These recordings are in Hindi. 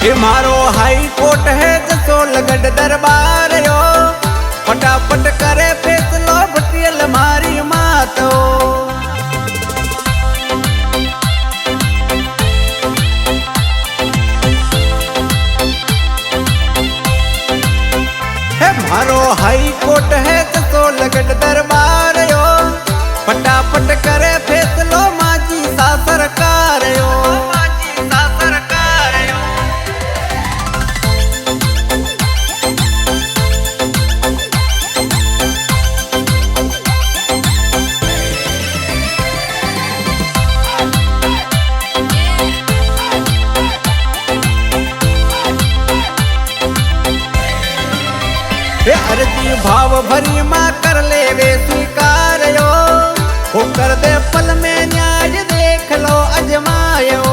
ये मारो हाई कोर्ट है जसोलगढ़ दरबार यो, फटाफट करे फैसलो भटियल मारी मातो। हे मारो हाई कोर्ट है जसोलगढ़ दरबार यो, फटाफट करे फैसलो माजी सा सरकार यो। अर्जी भाव भरी माँ कर ले वे स्वीकार यो, वो कर दे पल में न्याय देख लो अजमायो।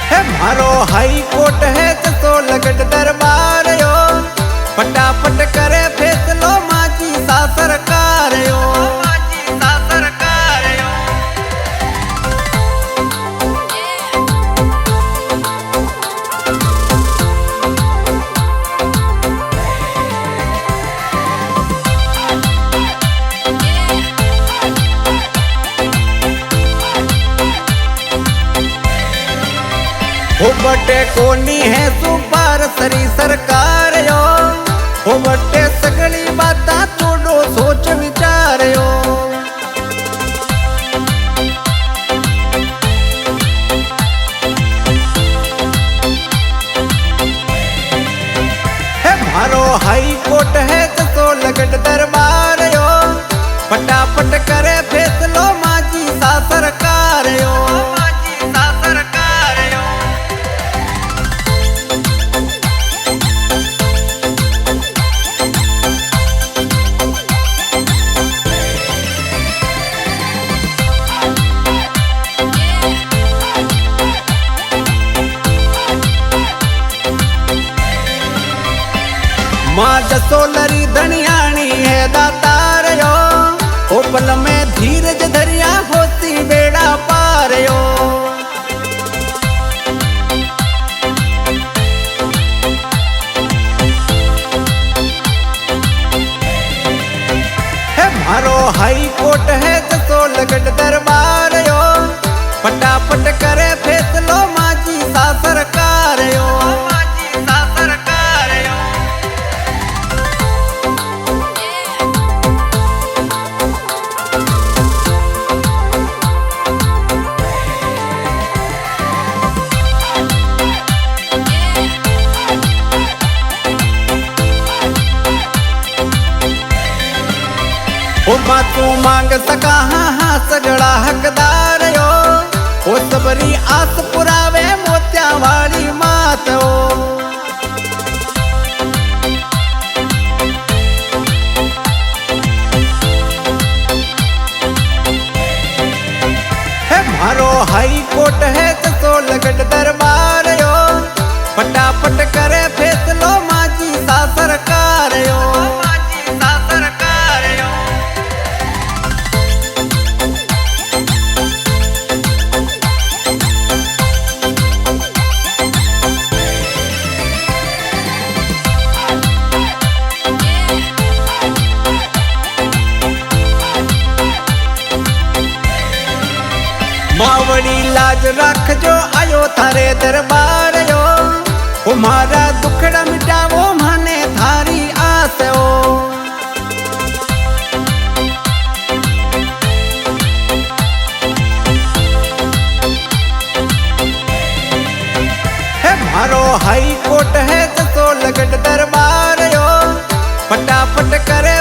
है मारो हाई कोर्ट है जसोलगढ़ दरबार यो, फटाफट करे फैसलो माजी सा सरकार यो। हो बटे कोनी है सुपार सरी सरकार यो, हो बटे सगली बाता छोड़ो सोच विचार यो। है मारो हाई कोर्ट है जसोलगढ़ दरबार यो, फटाफट करे फैसलो माजी सा सरकार यो। माँ जसोलरी धनियाणी है दातार यो, ओ पल में धीरज धरिया होती बेड़ा पार यो। है मारो हाई कोर्ट है जसोलगढ़ दरबार यो, फटाफट करे फैसलो माजी सा सरकार यो। ओ माँ तू मांग सका हाँ सगड़ा हकदार यो, ओ सबरी आस पुरावे मोत्या वाली मात ओ। है मारो हाई कोर्ट है जसोलगढ़ दरबार यो, फटाफट करे फैसलो माजी सा सरकार यो। मावड़ी लाज रख जो आयो थारे दरबार यो, ओ मारा दुखड़ा मिटावो माने थारी आस ओ। है मारो हाई कोर्ट है जसोलगढ़ दरबार यो, फटाफट करे